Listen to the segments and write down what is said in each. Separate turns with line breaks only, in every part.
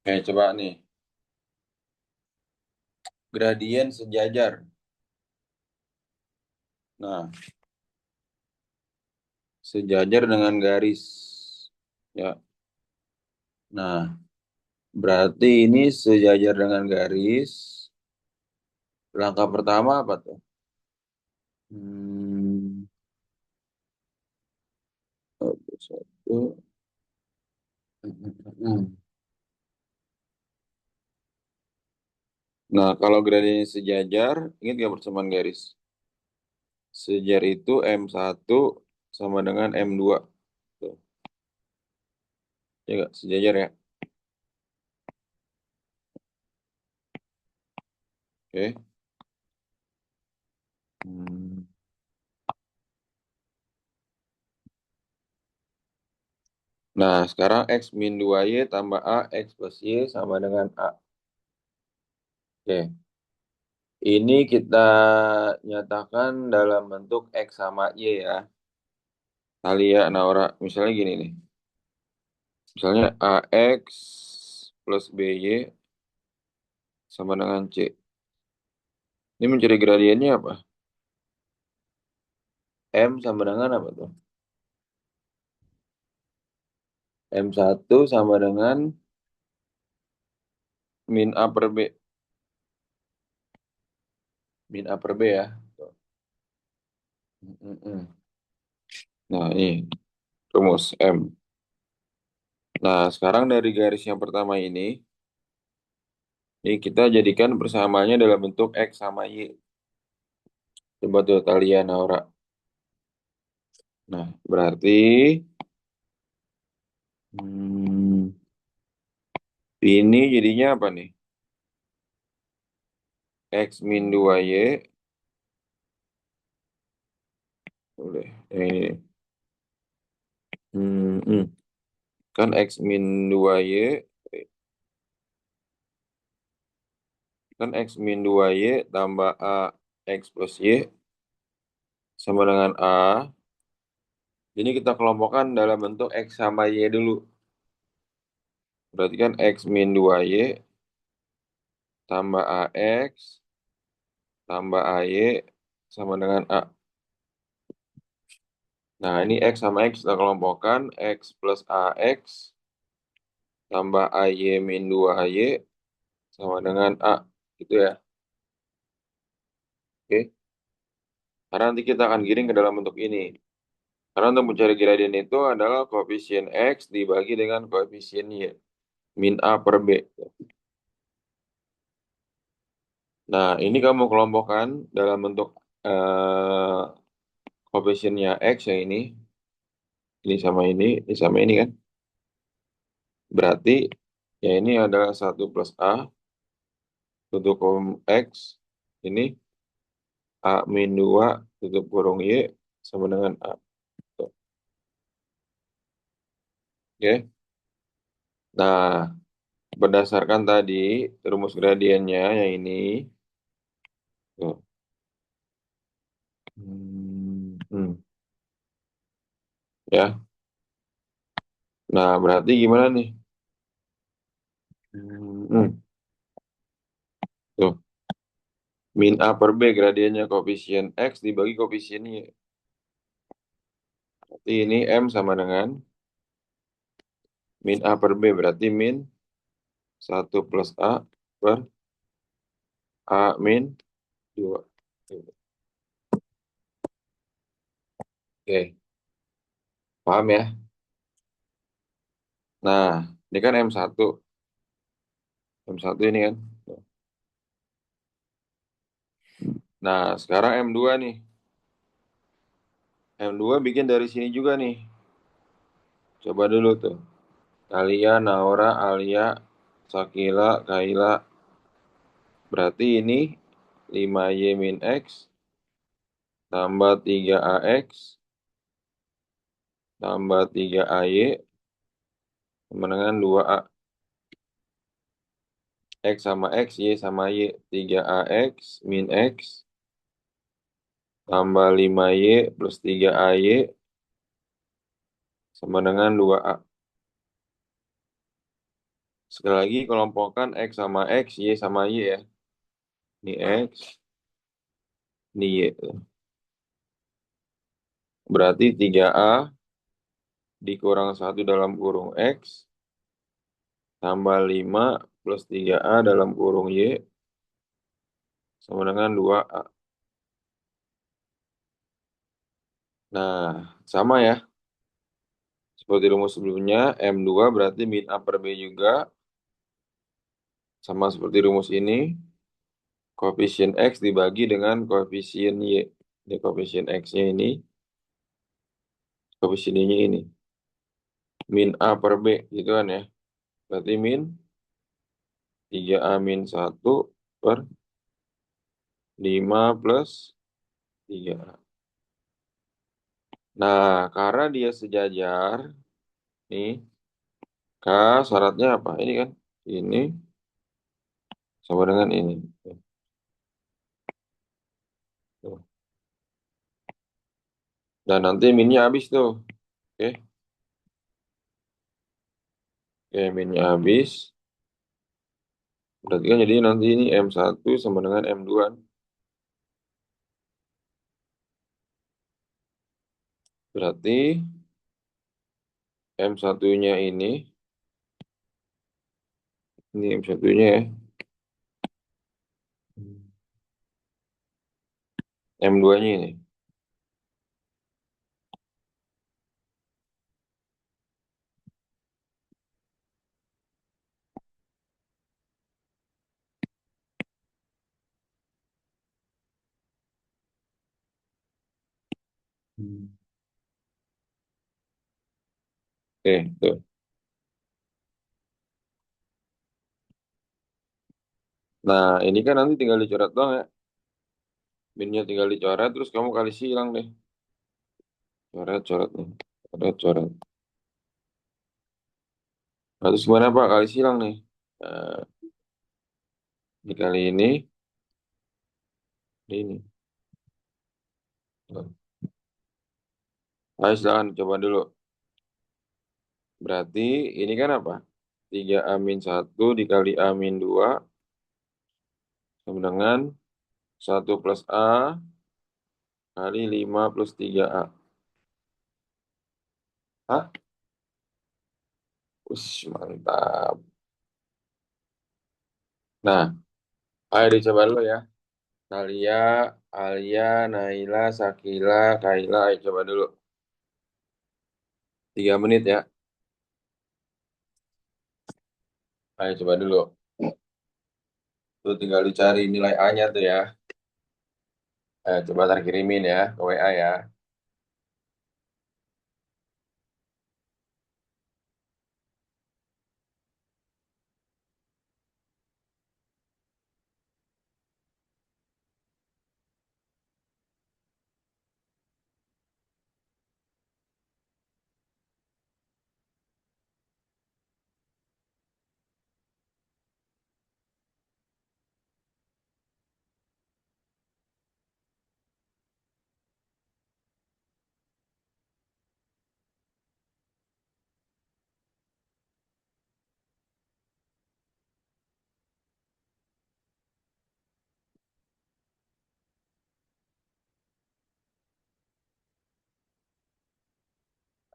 Oke, coba nih. Gradien sejajar. Nah, sejajar dengan garis. Ya. Nah, berarti ini sejajar dengan garis. Langkah pertama apa tuh? Hmm, satu, satu. Nah, kalau gradiennya sejajar, ingat nggak persamaan garis? Sejajar itu M1 sama dengan M2. Tuh. Ya nggak? Sejajar ya. Oke. Hmm. Nah, sekarang X min 2Y tambah A, X plus Y sama dengan A. Oke. Ini kita nyatakan dalam bentuk X sama Y ya. Alia, Naura. Misalnya gini nih. Misalnya AX plus BY sama dengan C. Ini mencari gradiennya apa? M sama dengan apa tuh? M1 sama dengan min A per B. Min A per B ya. Tuh. Mm-mm. Nah, ini rumus M. Nah, sekarang dari garis yang pertama ini kita jadikan persamaannya dalam bentuk X sama Y. Coba tuh kalian, Naura. Nah, berarti hmm, ini jadinya apa nih? X min 2Y. Boleh. Ini. Kan X min 2Y. Kan X min 2Y tambah A X plus Y sama dengan A. Ini kita kelompokkan dalam bentuk X sama Y dulu. Berarti kan X min 2Y tambah AX tambah AY sama dengan A. Nah, ini X sama X kita kelompokkan. X plus AX tambah AY min 2AY sama dengan A. Gitu ya. Oke. Karena nanti kita akan giring ke dalam bentuk ini. Karena untuk mencari gradien itu adalah koefisien X dibagi dengan koefisien Y. Min A per B. Nah, ini kamu kelompokkan dalam bentuk eh, koefisiennya X yang ini sama ini kan. Berarti ya ini adalah 1 plus A tutup kurung X. Ini A min 2 tutup kurung Y sama dengan A. Tuh. Oke. Nah, berdasarkan tadi rumus gradiennya yang ini. Tuh. Ya. Nah, berarti gimana nih? Hmm. Tuh. Min A per B gradiennya koefisien X dibagi koefisien Y. Berarti ini M sama dengan min A per B. Berarti min 1 plus A per A min 2. Oke, paham ya? Nah, ini kan M1. M1 ini kan. Nah, sekarang M2 nih. M2 bikin dari sini juga nih. Coba dulu tuh. Alia, Naura, Alia, Sakila, Kaila. Berarti ini 5Y min X tambah 3AX tambah 3AY sama dengan 2A. X sama X, Y sama Y. 3AX min X tambah 5Y plus 3AY sama dengan 2A. Sekali lagi kelompokkan X sama X, Y sama Y ya. Ini X, ini Y. Berarti 3A dikurang 1 dalam kurung X tambah 5 plus 3A dalam kurung Y sama dengan 2A. Nah, sama ya. Seperti rumus sebelumnya, M2 berarti min A per B juga. Sama seperti rumus ini, koefisien X dibagi dengan koefisien Y. Ini koefisien X-nya ini, koefisien Y-nya ini. Min A per B, gitu kan ya. Berarti min 3A min 1 per 5 plus 3A. Nah, karena dia sejajar, nih, K syaratnya apa? Ini kan, ini sama dengan ini. Tuh. Dan nanti minnya habis tuh. Oke, oke minnya habis. Berarti kan jadi nanti ini M1 sama dengan M2. Berarti M1-nya ini M1-nya ya. M2-nya ini. Oke, tuh. Nah, ini kan nanti tinggal dicoret doang ya. Minnya tinggal dicoret, terus kamu kali silang deh. Coret, coret nih. Coret, coret. Nah, terus gimana Pak? Kali silang nih. Nah, dikali ini. Ayo silakan coba dulu. Berarti ini kan apa? 3A-1 dikali A-2 sama dengan 1 plus A kali 5 plus 3A. Hah? Ush, mantap. Nah, ayo dicoba dulu ya. Nalia, Alia, Naila, Sakila, Kaila, ayo coba dulu. 3 menit ya. Ayo coba dulu. Tuh tinggal dicari nilai A-nya tuh ya. Ayo coba ntar kirimin ya ke WA ya.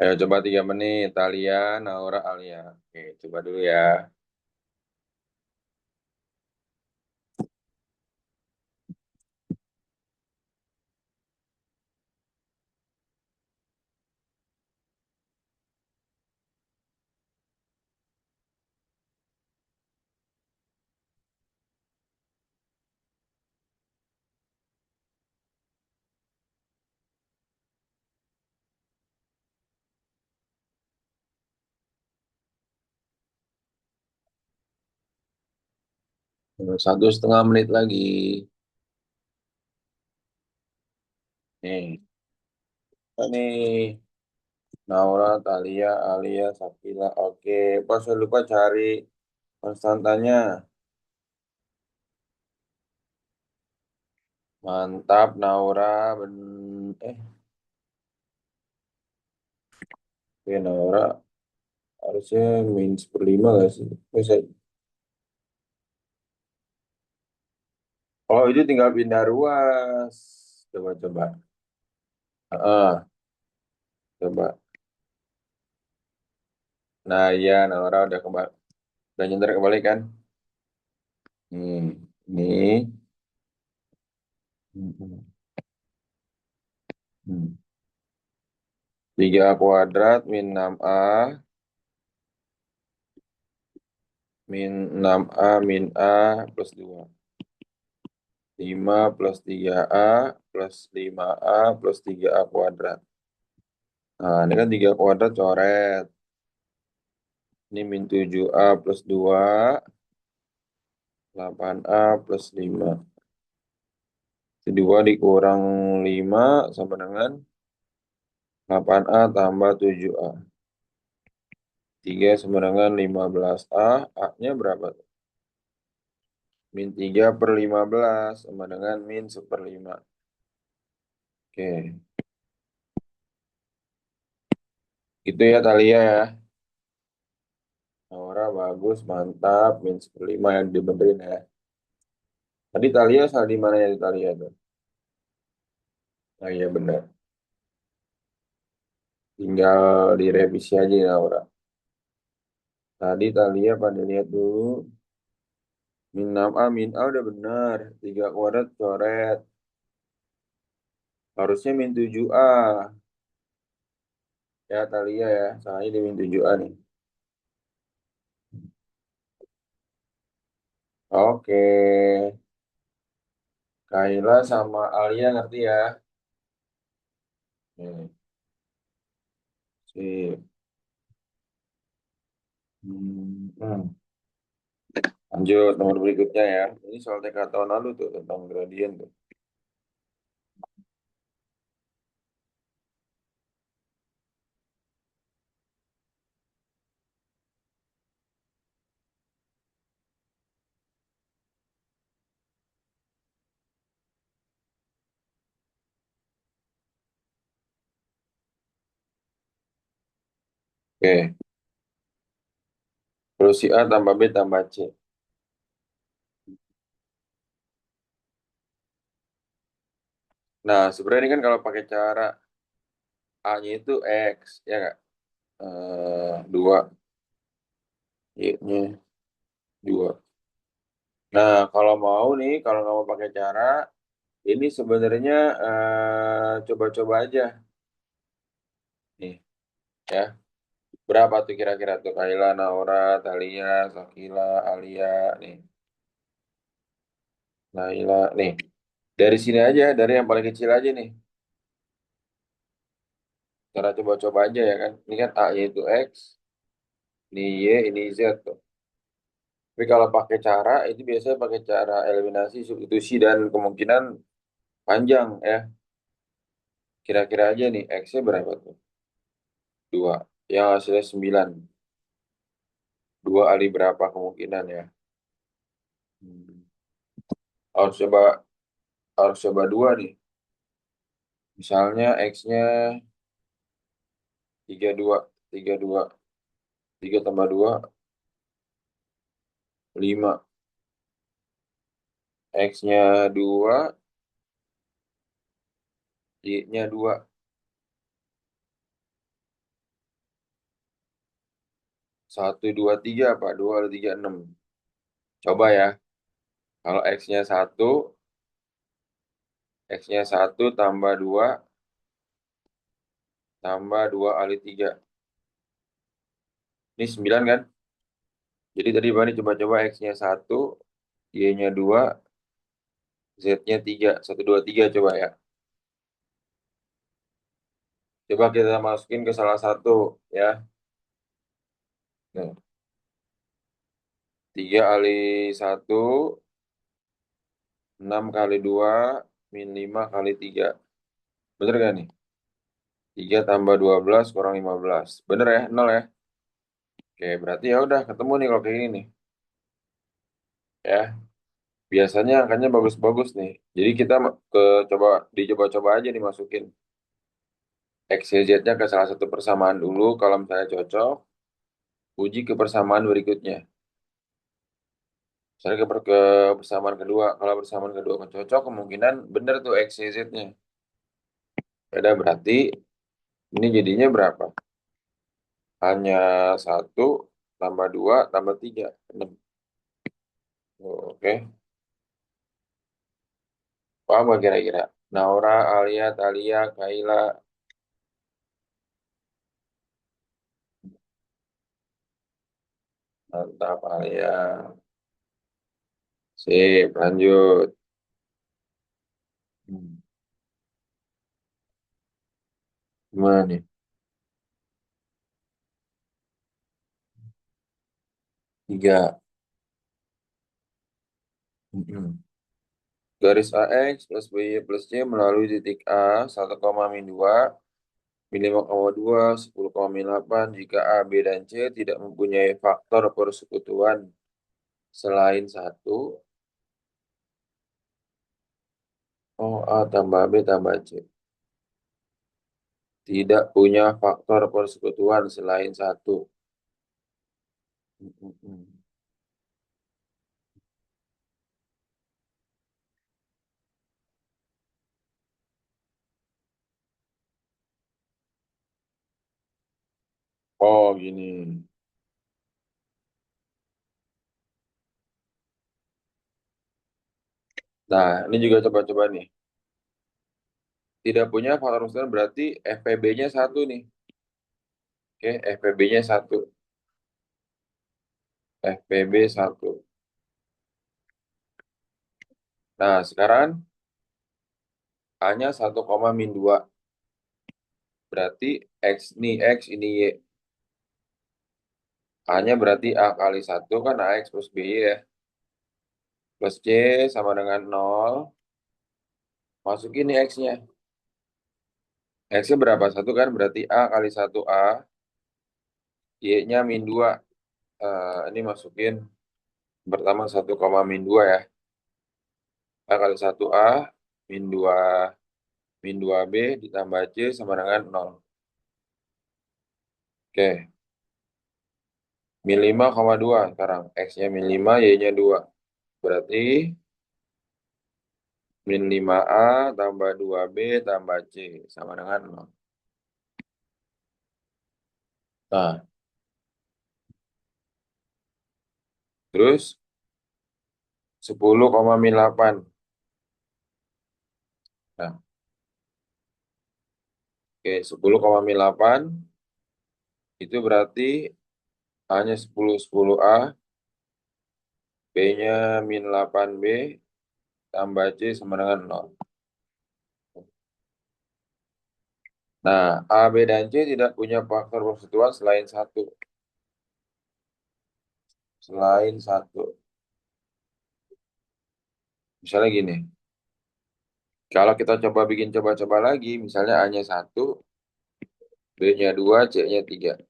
Ayo coba 3 menit. Talia, Naura, Alia. Oke, coba dulu ya. 1,5 menit lagi. Nih, ini Naura, Talia, Alia, Sakila. Oke, pas lupa cari konstantanya. Mantap, Naura. Eh, oke, Naura. Harusnya min 1/5 nggak sih? Bisa. Oh, itu tinggal pindah ruas. Coba-coba. Ah, coba. Nah, iya, nah orang udah kembali. Udah nyenter kembali kan? Ini. Hmm, hmm. 3 kuadrat min 6A min 6A min A plus 2. 5 plus 3A plus 5A plus 3A kuadrat. Nah, ini kan 3 kuadrat coret. Ini min 7A plus 2, 8A plus 5. 2 dikurang 5 sama dengan 8A tambah 7A. 3 sama dengan 15A. A-nya berapa? min 3/15 sama dengan min 1/5. Oke, itu ya Talia ya. Aura bagus, mantap. min 1/5 yang dibenerin ya. Tadi Talia salah di mana ya Talia tuh? Oh iya benar. Tinggal direvisi aja ya Aura. Tadi Talia pada lihat dulu. Min 6A min A udah benar. 3 kuadrat coret. Harusnya min 7A. Ya Talia ya. Salahnya di min 7A nih. Oke. Kaila sama Alia ngerti ya? Nih, sip. Hmm. Lanjut nomor berikutnya ya. Ini soal TK tahun lalu tuh tentang gradien tuh. Oke. Terus si A tambah B tambah C. Nah, sebenarnya ini kan kalau pakai cara A-nya itu X, ya nggak? 2, Y-nya 2. Nah, kalau mau nih, kalau nggak mau pakai cara, ini sebenarnya coba-coba aja. Nih, ya. Berapa tuh kira-kira tuh? Kaila, Naura, Talia, Sakila, Alia, nih. Naila, nih. Dari sini aja, dari yang paling kecil aja nih. Cara coba-coba aja ya kan. Ini kan A-nya itu X, ini Y, ini Z tuh. Tapi kalau pakai cara, itu biasanya pakai cara eliminasi, substitusi, dan kemungkinan panjang ya. Kira-kira aja nih, X-nya berapa tuh? 2. Yang hasilnya 9. 2 kali berapa kemungkinan ya? Hmm. Harus coba, harus coba 2 nih. Misalnya X-nya 32. 32. 3 tambah 2, 5. X-nya 2, Y-nya 2. 1, 2, 3 apa? 2 kali 3, 6. Coba ya. Kalau X-nya 1 tambah 2 tambah 2 kali 3. Ini 9 kan? Jadi tadi Bani coba-coba X-nya 1, Y-nya 2, Z-nya 3. 1, 2, 3 coba ya. Coba kita masukin ke salah satu ya. Nah, 3 kali 1, 6 kali 2, min 5 kali 3. Bener gak nih? 3 tambah 12 kurang 15. Bener ya? 0 ya? Oke, berarti ya udah ketemu nih kalau kayak gini nih. Ya, biasanya angkanya bagus-bagus nih. Jadi kita ke coba dicoba-coba aja nih masukin X, Y, Z-nya ke salah satu persamaan dulu. Kalau misalnya cocok, Uji kebersamaan berikutnya. Misalnya kebersamaan kedua. Kalau persamaan kedua cocok, kemungkinan benar tuh X, Y, Z-nya. Beda berarti ini jadinya berapa? Hanya satu tambah dua tambah tiga. 6. Oke. Paham nggak kira-kira? Naura, Alia, Talia, Kaila. Mantap, Alia. Sip, lanjut. Hmm. Gimana nih? 3. Mm-mm. Garis AX plus BY plus C melalui titik A 1,2, min 5,2, 10,8 jika A, B, dan C tidak mempunyai faktor persekutuan selain satu. Oh, A tambah B tambah C. Tidak punya faktor persekutuan selain satu. Mm-mm. Oh, gini. Nah, ini juga coba-coba nih. Tidak punya faktor persekutuan berarti FPB-nya satu nih. Oke, FPB-nya satu. FPB satu. Nah, sekarang A-nya 1,-2. Berarti X ini X, ini Y. A-nya berarti A kali satu kan AX plus BY ya. Plus C sama dengan 0. Masukin nih X-nya. X-nya berapa? Satu kan berarti A kali satu A. Y-nya -2. Ini masukin pertama 1,-2 ya. A kali satu A min 2 B ditambah C sama dengan 0. Oke, -5,2 sekarang. X-nya -5, Y-nya 2. Berarti -5A tambah 2B tambah C sama dengan 0. Nah, terus 10,8. Nah, oke, 10,8 itu berarti A-nya 10, 10A, B-nya -8B, tambah C sama dengan 0. Nah, A, B, dan C tidak punya faktor persatuan selain satu. Selain satu. Misalnya gini, kalau kita coba bikin coba-coba lagi, misalnya A-nya 1, B-nya 2, C-nya 3.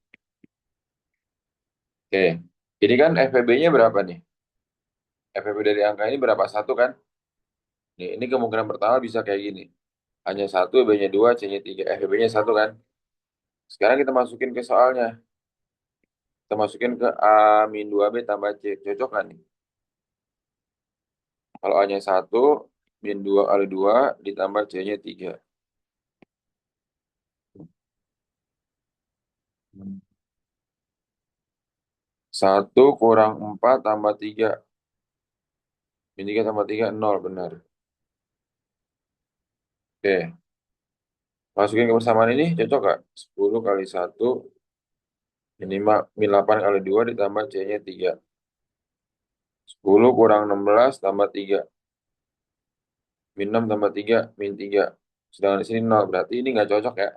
Oke, ini kan FPB-nya berapa nih? FPB dari angka ini berapa? Satu kan? Nih, ini kemungkinan pertama bisa kayak gini. Hanya satu, B-nya 2, C-nya 3. FPB-nya satu kan? Sekarang kita masukin ke soalnya. Kita masukin ke A-2B tambah C. Cocok kan nih? Kalau A-nya satu, -2 kali 2 ditambah C-nya 3. Satu kurang 4 tambah 3. Min 3 tambah 3, 0. Benar. Oke. Masukin ke persamaan ini cocok nggak? 10 kali satu min 5, min 8 kali 2 ditambah C-nya 3. 10 kurang 16 tambah 3. Min 6 tambah 3, min 3. Sedangkan di sini 0. Berarti ini nggak cocok ya.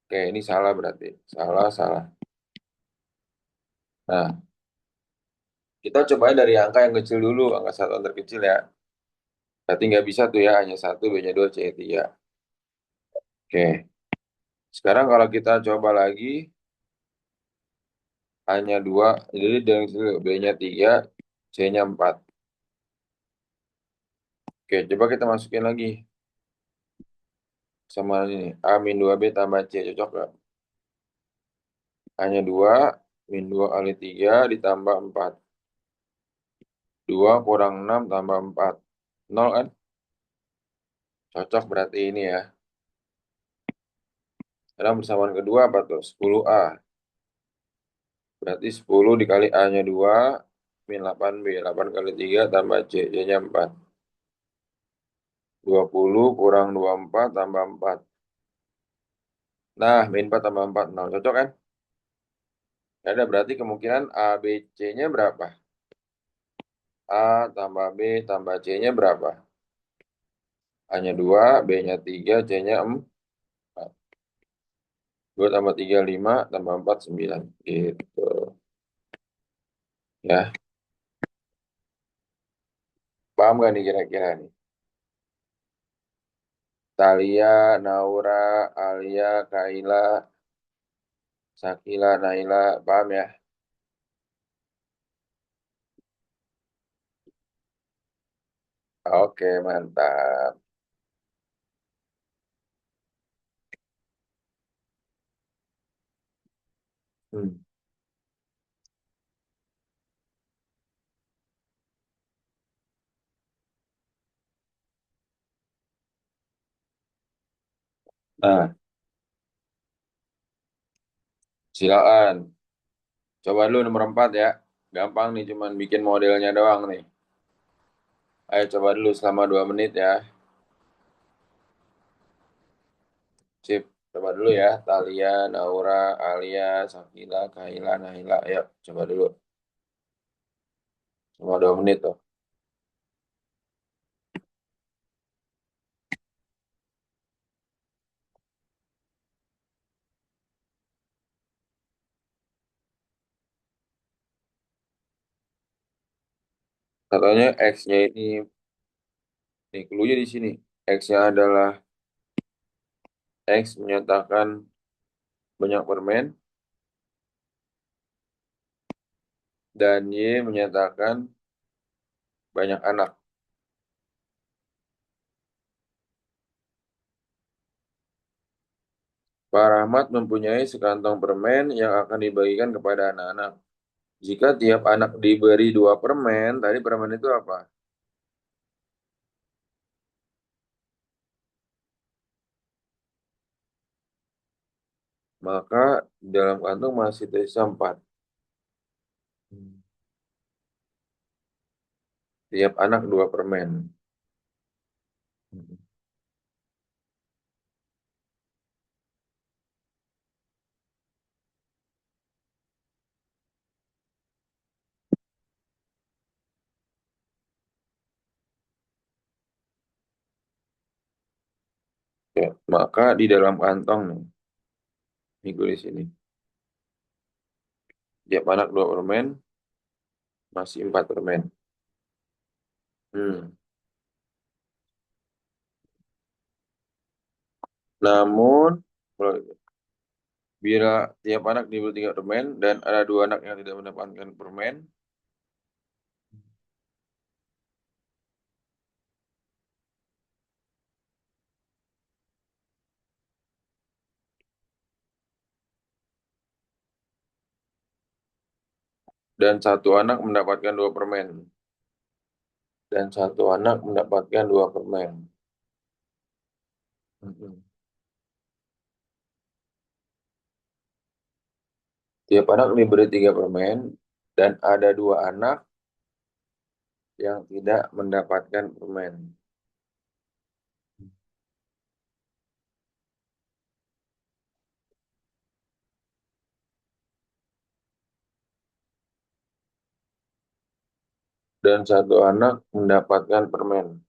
Oke, ini salah berarti. Salah, salah. Nah, kita cobain dari angka yang kecil dulu. Angka satuan terkecil ya. Berarti nggak bisa tuh ya. Hanya satu, B-nya 2, C-nya 3. Oke. Sekarang kalau kita coba lagi. Hanya 2. Jadi dari situ B-nya 3, C-nya 4. Oke, coba kita masukin lagi. Sama ini. A-2B tambah C. Cocok nggak? A-nya 2, min 2 kali 3 ditambah 4. 2 kurang 6 tambah 4. 0 kan? Cocok berarti ini ya. Sekarang persamaan kedua apa tuh? 10A. Berarti 10 dikali A-nya 2, min 8B. 8 kali 3 tambah C. C-nya 4. 20 kurang 24 tambah 4. Nah, min 4 tambah 4, 0. Cocok kan? Ya ada berarti kemungkinan A, B, C-nya berapa? A tambah B tambah C-nya berapa? A-nya 2, B-nya 3, C-nya 4. 2 tambah 3, 5, tambah 4, 9. Gitu. Ya, paham gak nih kira-kira nih? Talia, Naura, Alia, Kaila, Sakila, Naila, paham ya? Oke, mantap. Hmm. Nah, silakan. Coba dulu nomor 4 ya. Gampang nih, cuman bikin modelnya doang nih. Ayo coba dulu selama 2 menit ya. Sip. Coba dulu ya. Talia, Naura, Alia, Sakila, Kaila, Naila. Ayo, coba dulu. Selama 2 menit tuh. Katanya X-nya ini, nih clue-nya di sini. X-nya adalah X menyatakan banyak permen, dan Y menyatakan banyak anak. Pak Rahmat mempunyai sekantong permen yang akan dibagikan kepada anak-anak. Jika tiap anak diberi 2 permen, tadi permen itu apa? Maka di dalam kantong masih tersisa 4. Hmm. Tiap anak 2 permen. Hmm. Ya, maka di dalam kantong nih, ini gue di sini. Tiap anak 2 permen, masih 4 permen. Hmm. Namun, bila tiap anak diberi 3 permen dan ada 2 anak yang tidak mendapatkan permen, dan 1 anak mendapatkan 2 permen, dan 1 anak mendapatkan 2 permen. Mm-mm. Tiap anak diberi 3 permen dan ada 2 anak yang tidak mendapatkan permen. Dan 1 anak mendapatkan permen.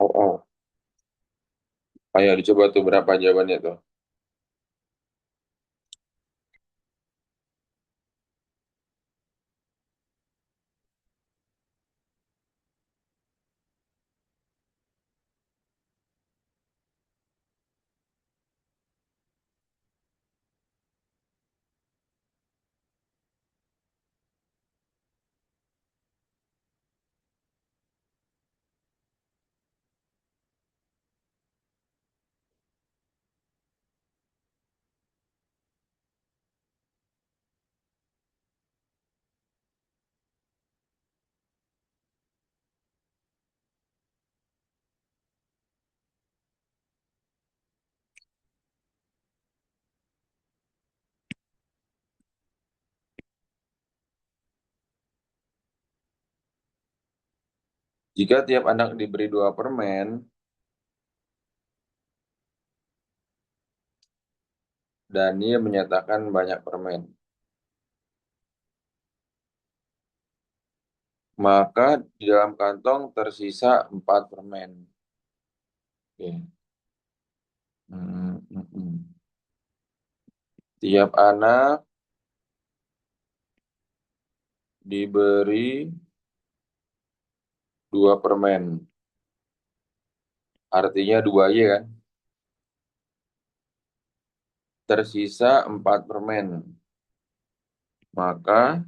Oh, oh. Ayo dicoba tuh berapa jawabannya tuh. Jika tiap anak diberi 2 permen, dan ia menyatakan banyak permen, maka di dalam kantong tersisa 4 permen. Oke. Hmm, hmm, hmm. Tiap anak diberi 2 permen. Artinya 2Y kan. Tersisa 4 permen. Maka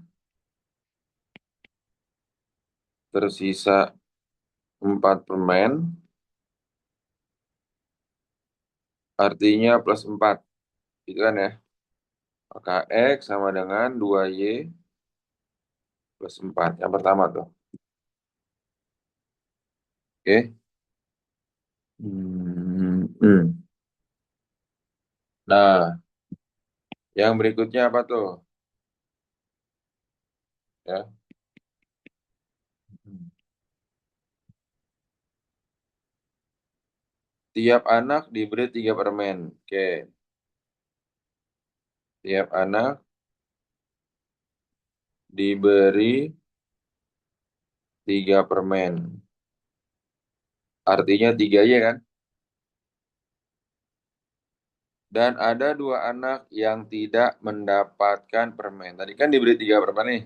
tersisa 4 permen. Artinya plus 4. Gitu kan ya. Maka X sama dengan 2Y plus 4. Yang pertama tuh. Oke. Hmm, hmm. Nah, yang berikutnya apa tuh? Ya. Tiap anak diberi 3 permen. Oke. Tiap anak diberi 3 permen. Artinya 3Y kan? Dan ada 2 anak yang tidak mendapatkan permen. Tadi kan diberi 3 permen nih.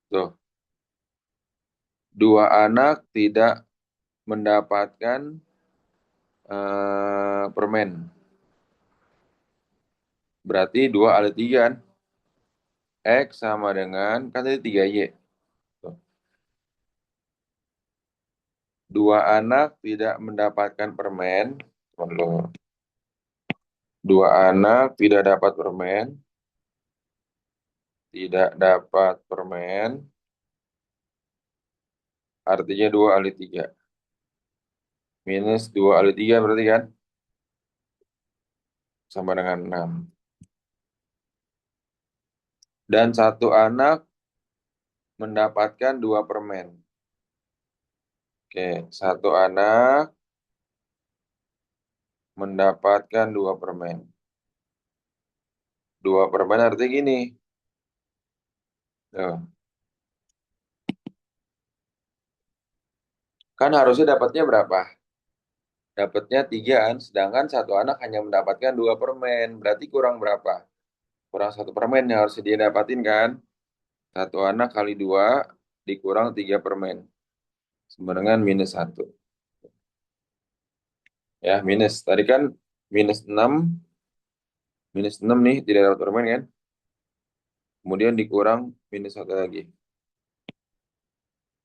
Tuh. 2 anak tidak mendapatkan permen. Berarti 2 ada 3 kan? X sama dengan, kan tadi 3Y. Tuh. 2 anak tidak mendapatkan permen. Tunggu. 2 anak tidak dapat permen. Tidak dapat permen. Artinya 2 kali 3. Minus 2 kali 3 berarti kan? Sama dengan 6. Dan 1 anak mendapatkan 2 permen. Oke, 1 anak mendapatkan 2 permen. 2 permen artinya gini. Tuh. Kan harusnya dapatnya berapa? Dapatnya 3 kan? Sedangkan 1 anak hanya mendapatkan 2 permen. Berarti kurang berapa? Kurang 1 permen yang harus dia dapatin kan? 1 anak kali 2 dikurang 3 permen. Sama dengan minus 1. Ya, minus. Tadi kan minus 6. Minus 6 nih, tidak dapat permen kan? Kemudian dikurang minus 1 lagi.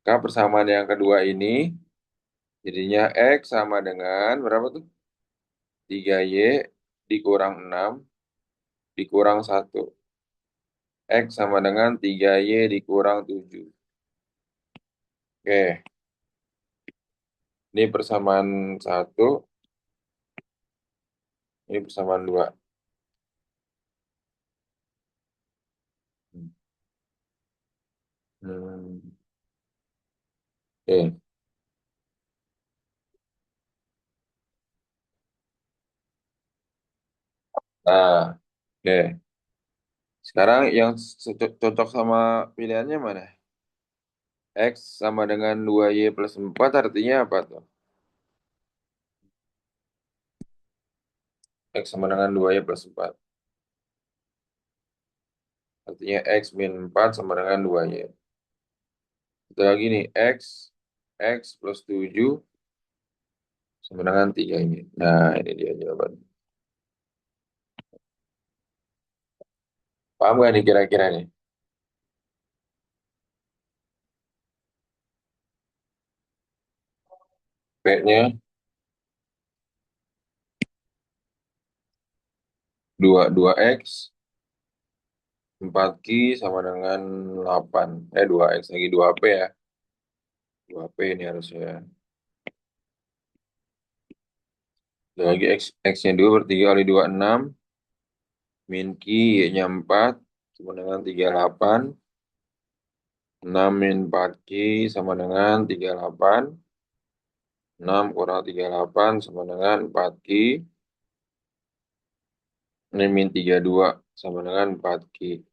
Maka persamaan yang kedua ini, jadinya X sama dengan, berapa tuh? 3Y dikurang 6, dikurang 1. X sama dengan 3Y dikurang 7. Oke, ini persamaan 1, ini persamaan 2. Hmm. Oke. Nah, oke. Sekarang yang cocok sama pilihannya mana? X sama dengan 2Y plus 4 artinya apa tuh? X sama dengan 2Y plus 4. Artinya X min 4 sama dengan 2Y. Satu lagi nih, X plus 7 sama dengan 3Y. Nah, ini dia jawabannya. Paham gak nih kira-kira nih? P-nya 2X, 4Q sama dengan 8. 2X lagi 2P ya. 2P ini harusnya. Satu lagi X-nya 2 berarti 3 kali 2, 6. Min Q, Y-nya 4. Sama dengan 38. 6 min 4Q sama dengan 38. 6 kurang 38 sama dengan 4Q. Ini min 32 sama dengan 4Q.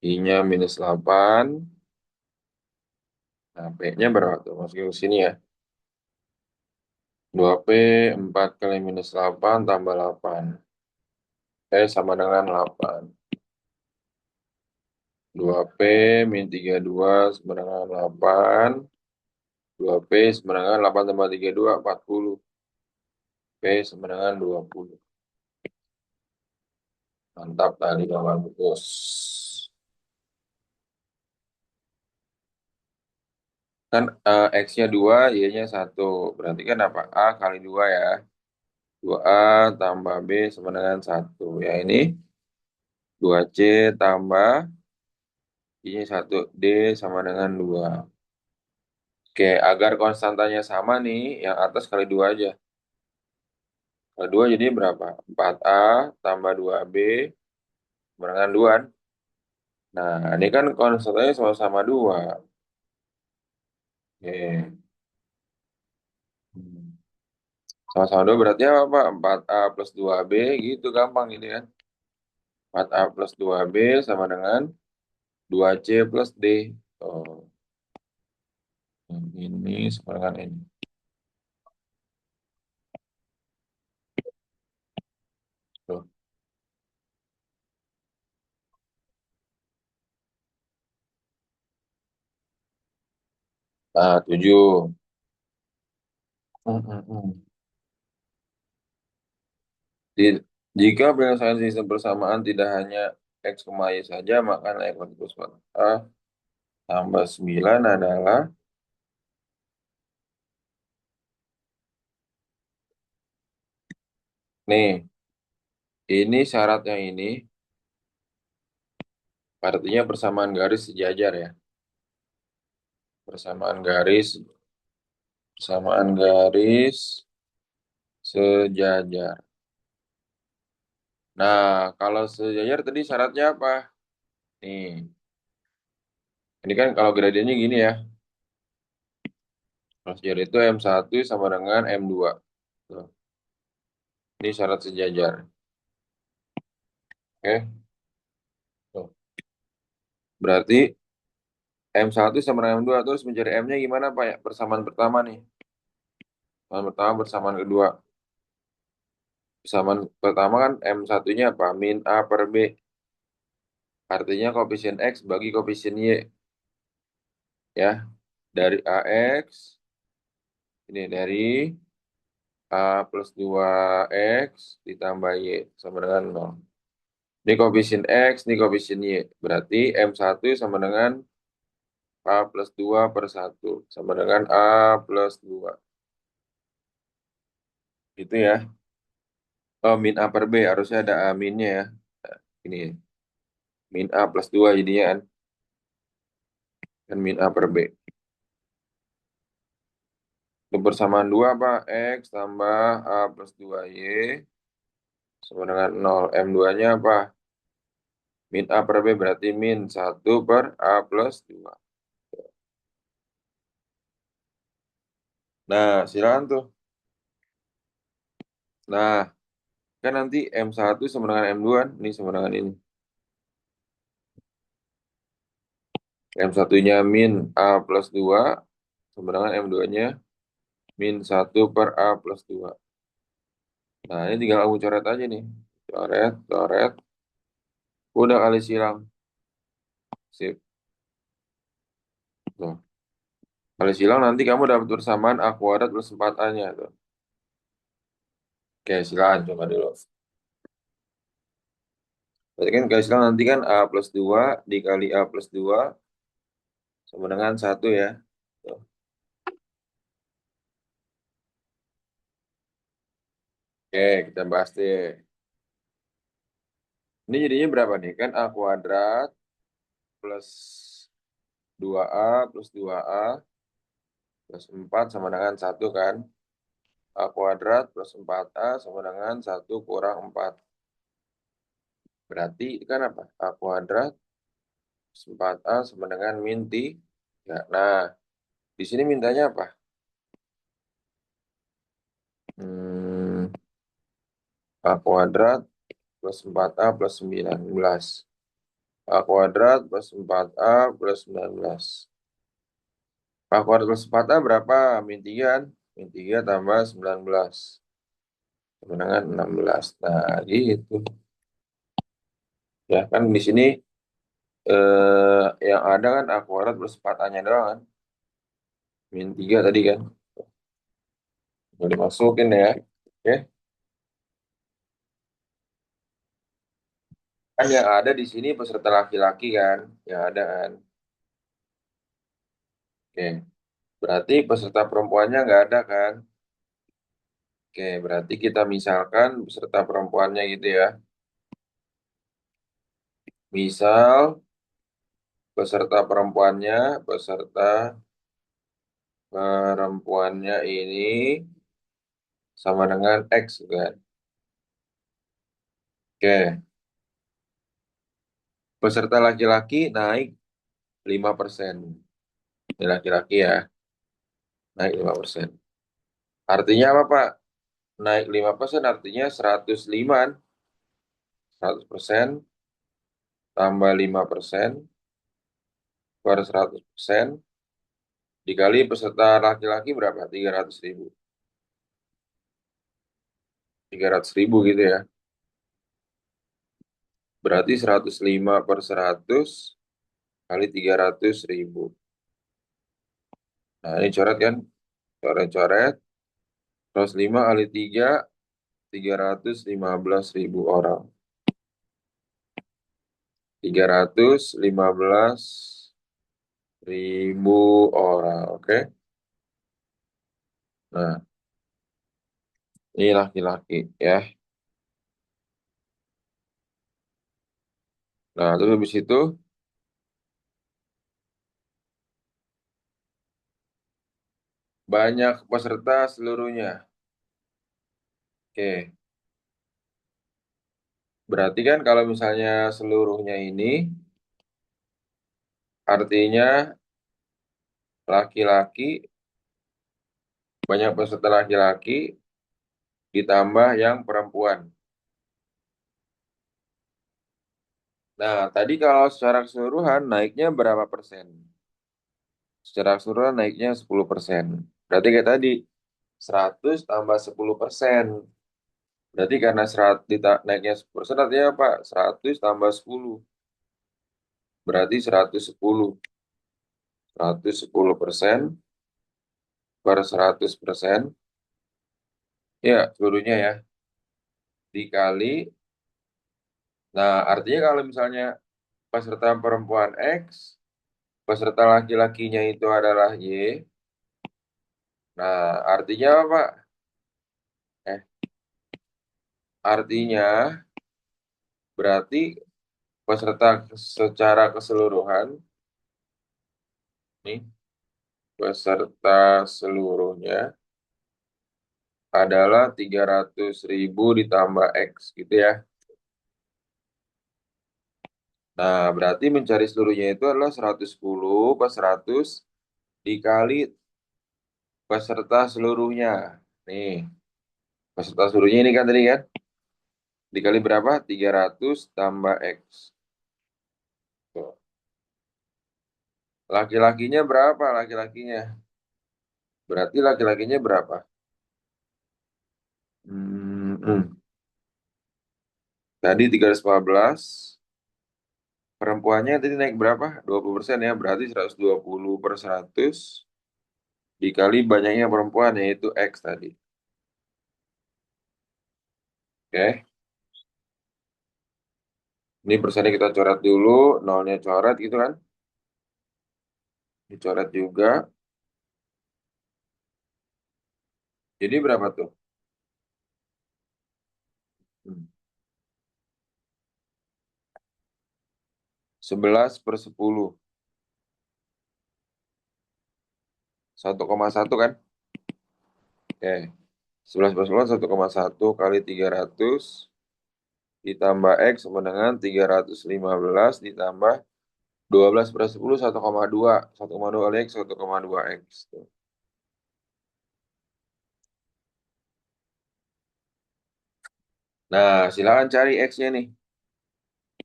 I-nya minus 8. Nah, P-nya berapa tuh? Masukin ke sini ya. 2P 4 kali minus 8 tambah 8. P sama dengan 8. 2P min 32 sama dengan 8. 2P sama dengan 8 tambah 32, 40. P sama dengan 20. Mantap tadi kawan bos. Kan X-nya 2, Y-nya 1. Berarti kan apa? A kali 2 ya. 2A tambah B sama dengan 1. Ya ini 2C tambah I-nya 1. D sama dengan 2. Oke, agar konstantanya sama nih, yang atas kali 2 aja. Kali 2 jadi berapa? 4A tambah 2B sama dengan 2. Nah, ini kan konstantanya sama-sama 2. Oke. Hmm. Sama-sama 2 berarti apa? 4A plus 2B gitu gampang ini kan. 4A plus 2B sama dengan 2C plus D. Oh, ini sama dengan ini. Tuh. Nah, 7. Hmm, hmm, hmm. Di- Jika penyelesaian sistem persamaan tidak hanya X, Y saja, maka nilai kuadrat plus A tambah 9 adalah, nih, ini syaratnya ini, artinya persamaan garis sejajar ya. Persamaan garis, persamaan garis sejajar. Nah, kalau sejajar tadi syaratnya apa? Nih, ini kan kalau gradiennya gini ya. Kalau sejajar itu M1 sama dengan M2. Tuh, ini syarat sejajar. Oke, tuh. Berarti M1 sama dengan M2, terus mencari M-nya gimana Pak ya? Persamaan pertama nih. Persamaan pertama, persamaan kedua. Persamaan pertama kan M1-nya apa? Min A per B. Artinya koefisien X bagi koefisien Y. Ya, dari AX, ini dari A plus 2X ditambah Y sama dengan 0. Ini koefisien X, ini koefisien Y. Berarti M1 sama dengan A plus 2 per 1. Sama dengan A plus 2. Itu ya. Oh, min A per B. Harusnya ada A minnya ya. Nah, ini min A plus 2 jadinya kan min A per B. Untuk persamaan 2 apa? X tambah A plus 2Y sama dengan 0. M2-nya apa? Min A per B berarti min 1 per A plus 2. Nah, silakan tuh. Nah, kan nanti M1 sama dengan M2, ini sama dengan ini. M1-nya min A plus 2 sama dengan M2-nya min 1 per A plus 2. Nah, ini tinggal aku coret aja nih. Coret, coret. Udah kali silang. Sip. Tuh. Kali silang nanti kamu dapat persamaan A kuadrat plus 4A-nya. Tuh. Oke, silakan coba dulu. Berarti kan kali silang nanti kan A plus 2 dikali A plus 2 sama dengan 1 ya. Tuh. Oke, kita bahas deh. Ini jadinya berapa nih? Kan A kuadrat plus 2A plus 2A plus 4 sama dengan 1 kan? A kuadrat plus 4A sama dengan 1 kurang 4. Berarti kan apa? A kuadrat 4A sama dengan min 3. Nah, di sini mintanya apa? Hmm, A kuadrat plus 4A plus 19. A kuadrat plus 4A plus 19. A kuadrat plus 4A berapa? Min 3 kan? Min 3 tambah 19. Sama dengan 16. Nah, gitu. Ya, kan di sini yang ada kan A kuadrat plus 4A-nya doang kan? Min 3 tadi kan? Boleh dimasukin ya. Oke. Kan yang ada di sini peserta laki-laki kan? Yang ada kan? Oke. Berarti peserta perempuannya nggak ada kan? Oke, berarti kita misalkan peserta perempuannya gitu ya. Misal peserta perempuannya ini sama dengan X kan? Oke, peserta laki-laki naik 5%. Ini laki-laki ya, naik 5%. Artinya apa, Pak? Naik 5% artinya 105, 100% tambah 5% per 100% dikali peserta laki-laki berapa? 300.000. 300.000 gitu ya. Berarti 105 per 100 kali 300.000. Nah, ini coret kan? Coret-coret. Terus 5 kali 3, 315.000 orang. 315.000 orang, oke? Nah, ini laki-laki ya. Nah, terus habis itu banyak peserta seluruhnya. Oke, berarti kan kalau misalnya seluruhnya ini artinya laki-laki, banyak peserta laki-laki ditambah yang perempuan. Nah, tadi kalau secara keseluruhan naiknya berapa persen? Secara keseluruhan naiknya 10%. Berarti kayak tadi, 100 tambah 10%. Berarti karena naiknya 10% artinya apa? 100 tambah 10. Berarti 110. 110% per 100%. Ya, seluruhnya ya. Dikali. Nah, artinya kalau misalnya peserta perempuan X, peserta laki-lakinya itu adalah Y. Nah, artinya apa, Pak? Eh, artinya berarti peserta secara keseluruhan, nih, peserta seluruhnya adalah 300.000 ditambah X, gitu ya. Nah, berarti mencari seluruhnya itu adalah 110 per 100 dikali peserta seluruhnya. Nih, peserta seluruhnya ini kan tadi kan, dikali berapa? 300 tambah X. Tuh. Laki-lakinya berapa laki-lakinya? Berarti laki-lakinya berapa? Tadi 315. Perempuannya tadi naik berapa? 20% ya. Berarti 120 per 100 dikali banyaknya perempuan, yaitu X tadi. Oke. Ini persennya kita coret dulu. Nolnya coret gitu kan. Dicoret juga. Jadi berapa tuh? Hmm. 11 per 10. 1,1 kan? Oke. 11 per 10, 1,1 kali 300 ditambah X sama dengan 315 ditambah 12 per 10, 1,2. 1,2 kali X, 1,2 X. Tuh. Nah, silakan cari X-nya nih.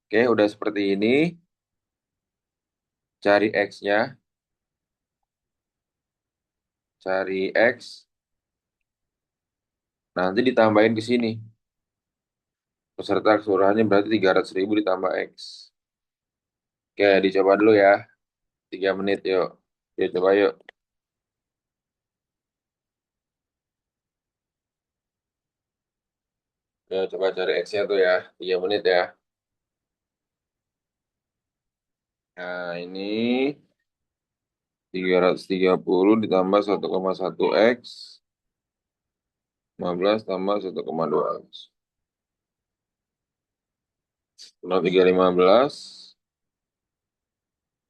Oke, udah seperti ini. Cari X-nya. Cari X. Nanti ditambahin ke sini. Peserta keseluruhannya berarti 300.000 ditambah X. Oke, dicoba dulu ya. 3 menit, yuk. Yuk, coba yuk. Ya, coba cari X-nya tuh ya. 3 menit ya. Nah, ini 330 ditambah 1,1 X. 15 tambah 1,2 X. Kurang 315.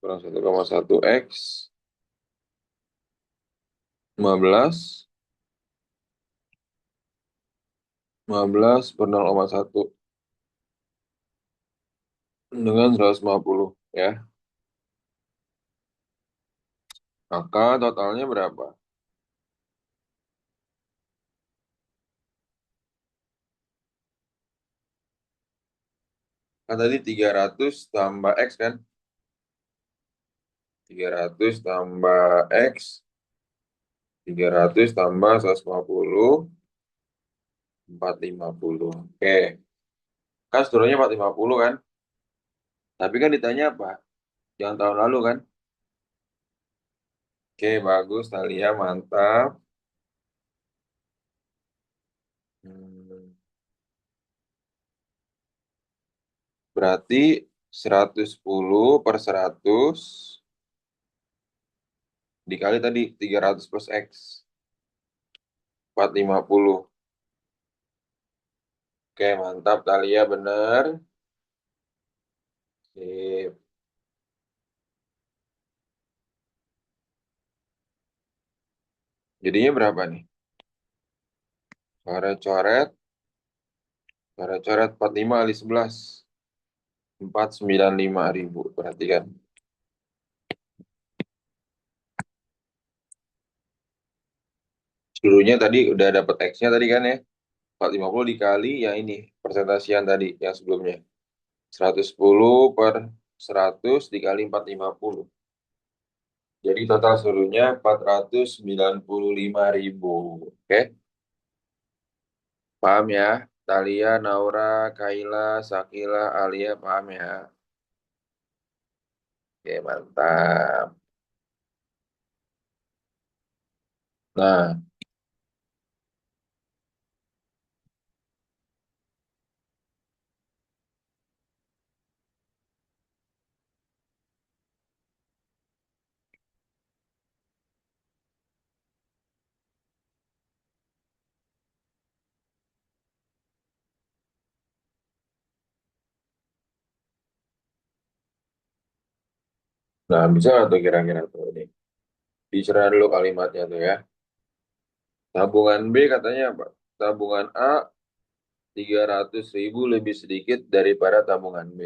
Kurang 1,1 X. 15. 15 per 0,1 dengan 150 ya. Maka totalnya berapa? Kan tadi 300 tambah X kan? 300 tambah X. 300 tambah 150. 450. Oke. Kan seluruhnya 450 kan? Tapi kan ditanya apa? Jangan tahun lalu kan? Oke, bagus. Talia, mantap. Hmm, berarti 110 per 100 dikali tadi 300 plus X. 450. Oke, mantap. Talia, bener. Sip. Jadinya berapa nih? Coret-coret. Coret-coret 45 kali 11. 495.000. Perhatikan. Seluruhnya tadi udah dapet X-nya tadi kan ya. 450 dikali yang ini. Persentasian tadi yang sebelumnya. 110 per 100 dikali 450. Jadi total seluruhnya 495.000. Oke, paham ya? Talia, Naura, Kaila, Sakila, Alia, paham ya? Oke, mantap. Nah, nah, bisa nggak tuh kira-kira tuh ini? Dicerna dulu kalimatnya tuh ya. Tabungan B katanya apa? Tabungan A 300.000 lebih sedikit daripada tabungan B.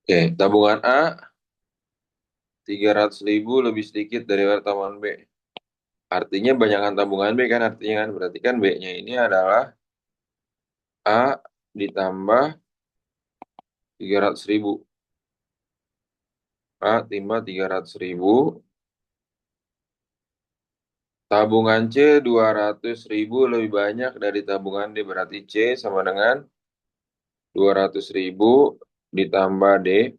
Oke, tabungan A 300.000 lebih sedikit daripada tabungan B. Artinya banyakkan tabungan B kan artinya kan berarti kan B-nya ini adalah A ditambah 300.000. A timbang 300.000. Tabungan C 200.000 lebih banyak dari tabungan D. Berarti C sama dengan 200.000 ditambah D.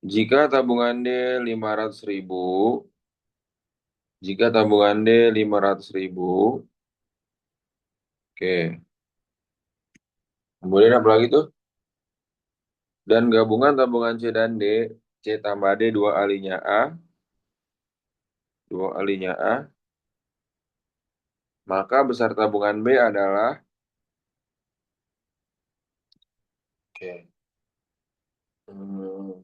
Jika tabungan D 500.000, jika tabungan D 500.000, oke. Kemudian apa lagi tuh? Dan gabungan tabungan C dan D, C tambah D 2 kalinya A, 2 kalinya A, maka besar tabungan B adalah, oke, Hmm,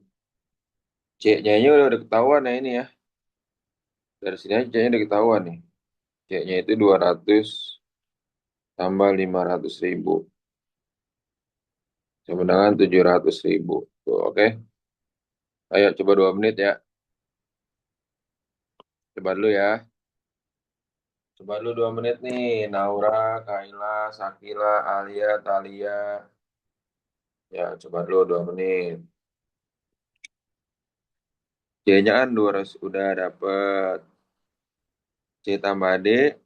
C-nya udah ketahuan ya ini ya. Dari sini aja C-nya udah ketahuan nih. C-nya itu 200 tambah 500.000. Sama dengan 700.000. Tuh, oke. Ayo coba 2 menit ya. Coba dulu ya. Coba dulu 2 menit nih. Naura, Kaila, Sakila, Alia, Talia. Ya, coba dulu 2 menit. C-nya kan 200 udah dapet. C tambah D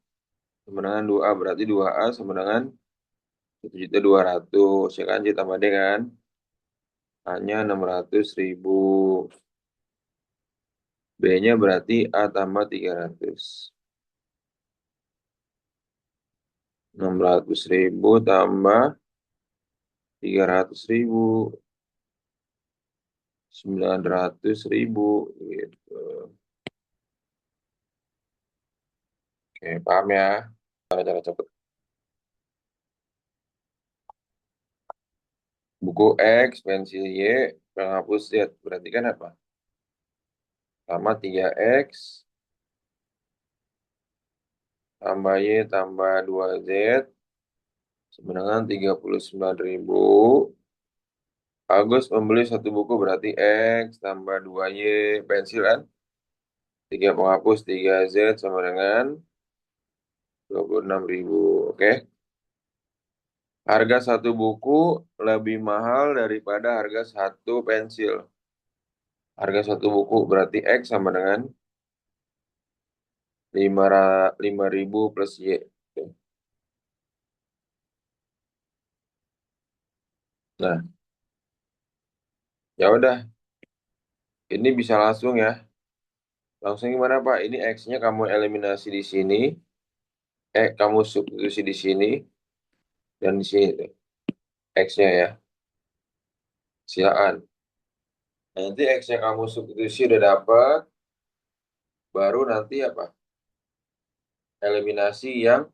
sama dengan 2A. Berarti 2A sama dengan 1.200.000. Ya kan C tambah D kan. A-nya 600.000. B-nya berarti A tambah 300. 600.000 tambah 300.000. 900.000 gitu. Oke, paham ya? Cara-cara cepet. Buku X, pensil Y, penghapus Z. Berarti kan apa? Sama 3X, tambah Y, tambah 2Z, sama dengan 39.000. Agus membeli satu buku berarti X tambah 2Y, pensil kan? 3 penghapus, 3Z sama dengan 26.000. Oke? Harga satu buku lebih mahal daripada harga satu pensil. Harga satu buku berarti X sama dengan 5.000 plus Y. Oke. Nah, ya udah, ini bisa langsung ya. Langsung gimana Pak? Ini X-nya kamu eliminasi di sini, kamu substitusi di sini dan di sini tuh. X-nya ya. Silakan. Nanti X-nya kamu substitusi udah dapat, baru nanti apa? Eliminasi yang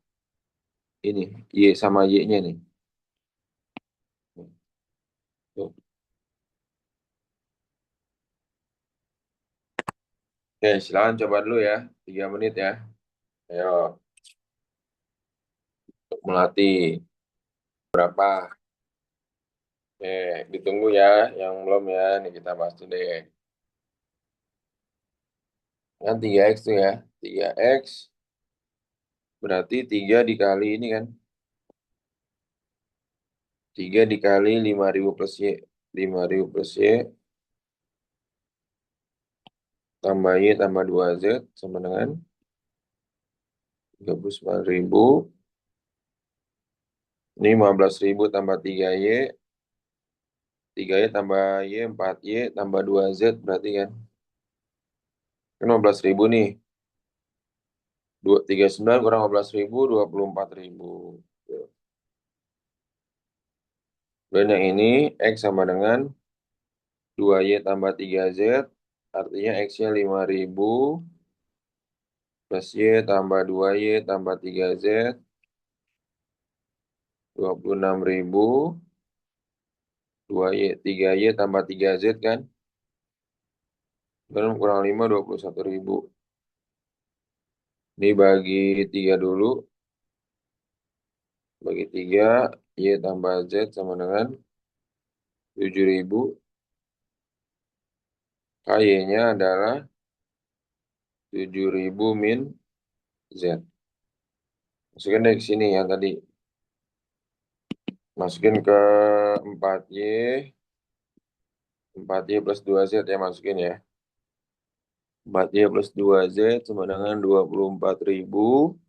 ini, Y sama Y-nya nih. Tuh. Oke, silakan coba dulu ya. 3 menit ya. Ayo, untuk melatih. Berapa? Oke, ditunggu ya. Yang belum ya. Nih kita bahas dulu deh. Kan 3X tuh ya. 3X berarti 3 dikali ini kan. 3 dikali 5.000 plus Y. 5.000 plus Y tambah Y tambah 2Z sama dengan 39.000. Ini 15.000 tambah 3Y. 3Y tambah Y, 4Y tambah 2Z berarti kan. Kan 15.000 nih. 39 kurang 15.000, 24.000. Dan yang ini X sama dengan 2Y tambah 3Z. Artinya X-nya 5.000 plus Y tambah 2Y tambah 3Z. 26.000. 2Y, 3Y tambah 3Z kan. Dan kurang 5, 21.000. Ini bagi 3 dulu. Bagi 3, Y tambah Z sama dengan 7.000. KY-nya adalah 7.000 min Z. Masukin dari sini yang tadi. Masukin ke 4Y. 4Y plus 2Z ya masukin ya. 4Y plus 2Z sama dengan 24.000.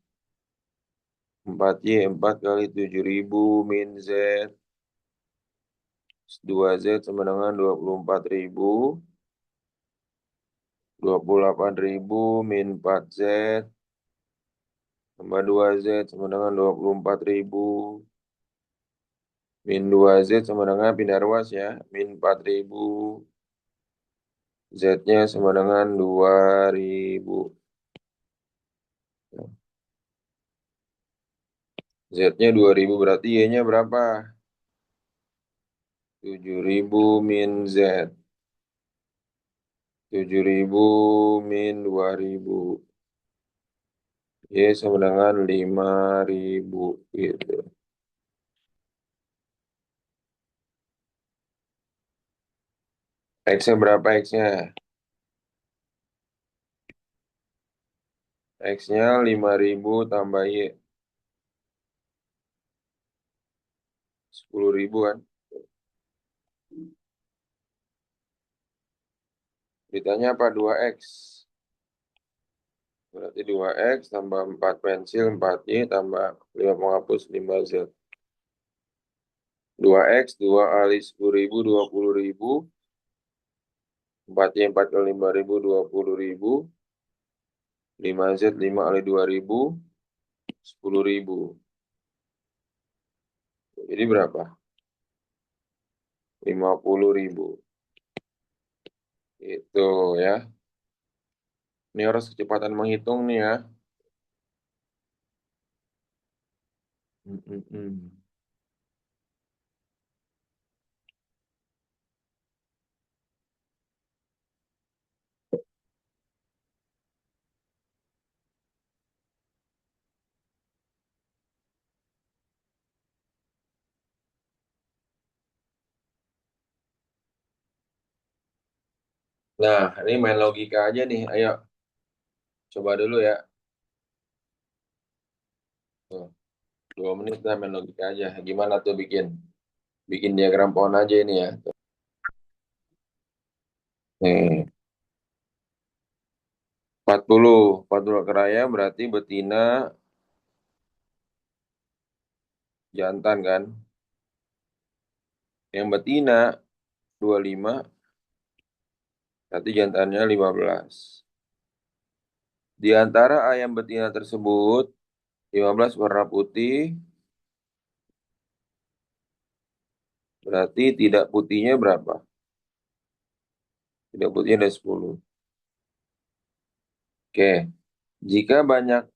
4Y 4 kali 7.000 min Z. 2Z sama dengan 24.000. 28.000 min 4Z. Tambah 2Z sama dengan 24.000. Min 2Z sama dengan pindah ruas ya. Min 4.000. Z-nya sama dengan 2.000. Z-nya 2.000 berarti Y-nya berapa? 7.000 min Z. 7.000 min 2.000. Y sama dengan 5.000 gitu. X-nya berapa X-nya? X-nya 5.000 tambah Y. 10.000 kan? Ditanya apa? 2X. Berarti 2X tambah 4 pensil, 4Y tambah 5 penghapus, 5Z. 2X, 2 kali 10.000, 20.000. 4Y, 4 kali 5.000, 20.000. 5Z, 5 kali 2.000, 10.000. Jadi berapa? 50.000. Itu ya. Ini harus kecepatan menghitung nih ya. Hmm, hmm, hmm. Nah, ini main logika aja nih. Ayo, coba dulu ya. Tuh, 2 menit kita main logika aja. Gimana tuh bikin diagram pohon aja ini ya. Nih, 40 keraya berarti betina jantan kan. Yang betina 25 berarti jantannya 15. Di antara ayam betina tersebut, 15 warna putih, berarti tidak putihnya berapa? Tidak putihnya ada 10. Oke, jika banyak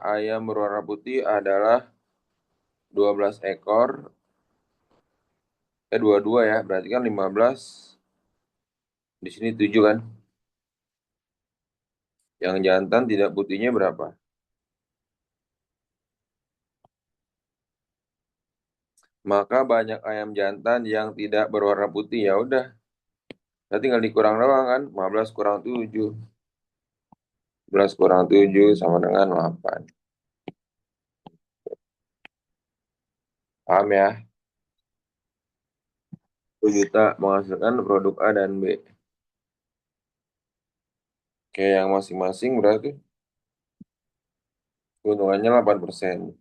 ayam berwarna putih adalah 12 ekor, 22 ya, berarti kan 15, di sini 7 kan. Yang jantan tidak putihnya berapa? Maka banyak ayam jantan yang tidak berwarna putih. Ya udah, berarti tinggal dikurang doang kan. 15 kurang 7. 11 kurang 7 sama dengan 8. Paham ya? 1 juta menghasilkan produk A dan B. Oke, yang masing-masing berarti keuntungannya 8%.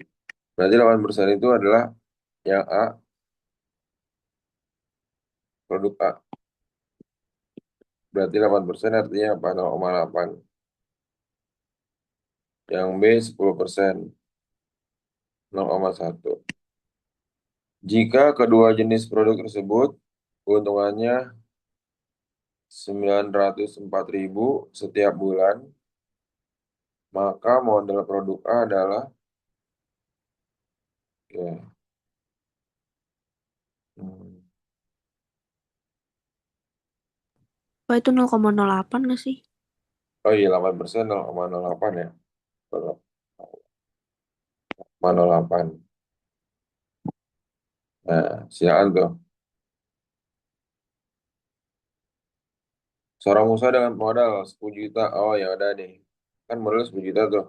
Berarti 8% itu adalah yang A, produk A. Berarti 8% artinya apa? 0,8. Yang B 10%, 0,1. Jika kedua jenis produk tersebut keuntungannya 904.000 setiap bulan, maka modal produk A adalah ya, hmm,
Wah, itu 0,08 nggak sih?
oh iya 8% 0,08 ya. 0,08. Nah, silakan tuh. Seorang usaha dengan modal 10 juta. Oh ya udah deh. Kan modal 10 juta tuh.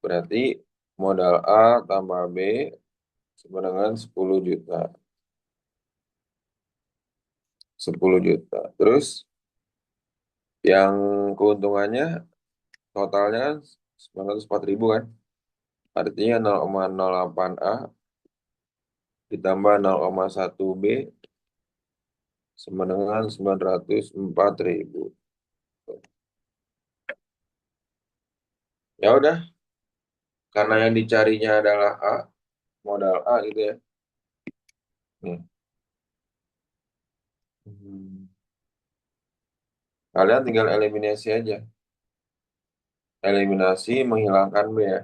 Berarti modal A tambah B sama dengan 10 juta. 10 juta. Terus yang keuntungannya totalnya kan 904.000 kan. Artinya 0,08 A ditambah 0,1 B sama dengan 904.000. Ya udah, karena yang dicarinya adalah A, modal A gitu ya. Nih. Hmm. Kalian tinggal eliminasi aja. Eliminasi menghilangkan B ya.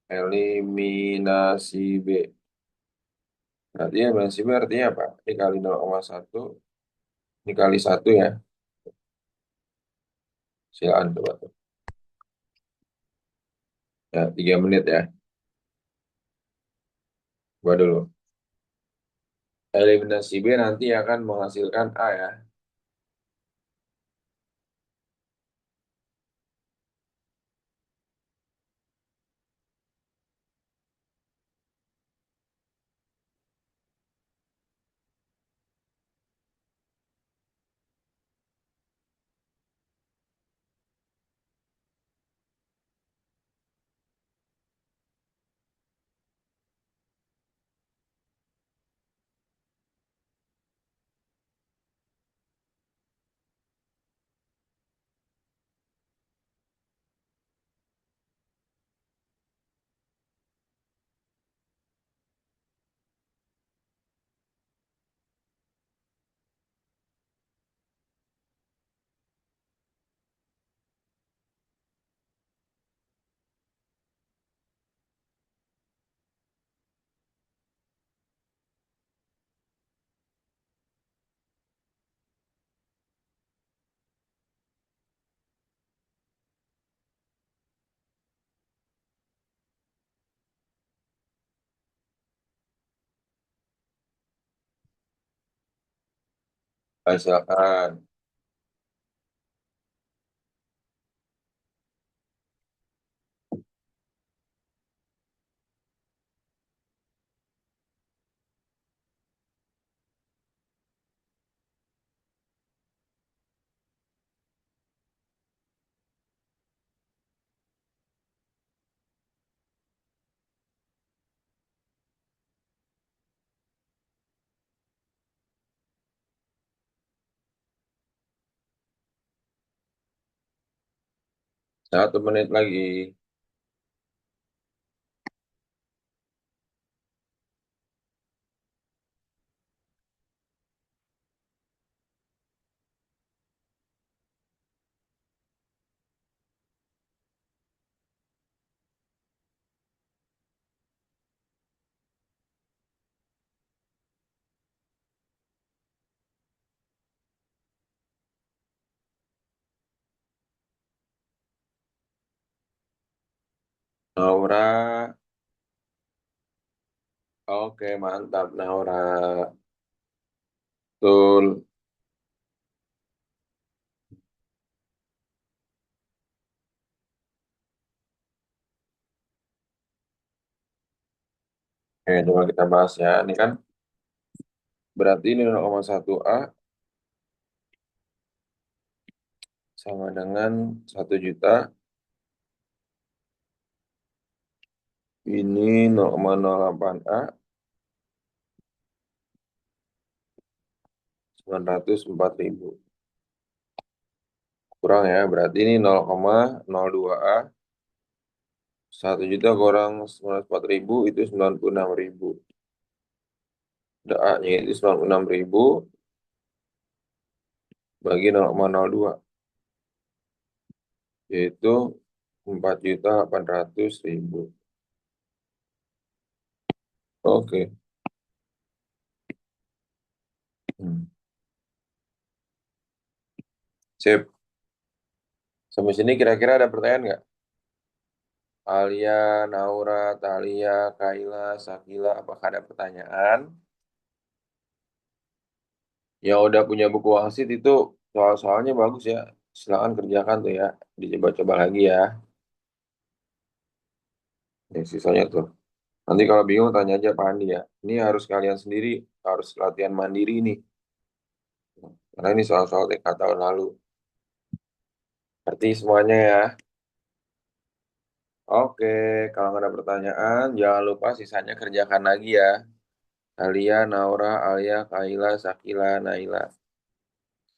Eliminasi B. Berarti ya prinsip artinya apa? Dikali 0,1, dikali satu ya. Silakan coba tuh. Ya, 3 menit ya. Coba dulu. Eliminasi B nanti akan menghasilkan A ya. Silakan. Satu menit lagi. Naura. Oke, mantap Naura. Betul. Oke, coba kita bahas ya. Ini kan berarti ini 0,1 A sama dengan 1 juta. Ini 0,08 A 904.000. Kurang ya, berarti ini 0,02 A 1 juta kurang 904.000 itu 96.000. Ada A-nya itu 96.000 bagi 0,02 yaitu 4.800.000. Oke. Hmm. Sip. Sampai sini kira-kira ada pertanyaan nggak? Alia, Naura, Talia, Kaila, Sakila, apakah ada pertanyaan? Yang udah punya buku wasit itu soal-soalnya bagus ya. Silakan kerjakan tuh ya. Dicoba-coba lagi ya. Yang sisanya tuh. Nanti kalau bingung tanya aja Pak Andi ya. Ini harus kalian sendiri, harus latihan mandiri nih. Karena ini soal-soal TK tahun lalu. Berarti semuanya ya. Oke, kalau nggak ada pertanyaan, jangan lupa sisanya kerjakan lagi ya. Alia, Naura, Alia, Kaila, Sakila, Naila.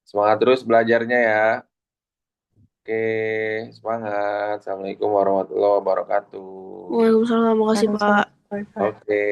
Semangat terus belajarnya ya. Oke, semangat. Assalamualaikum warahmatullahi wabarakatuh.
Waalaikumsalam, makasih Pak.
Oke.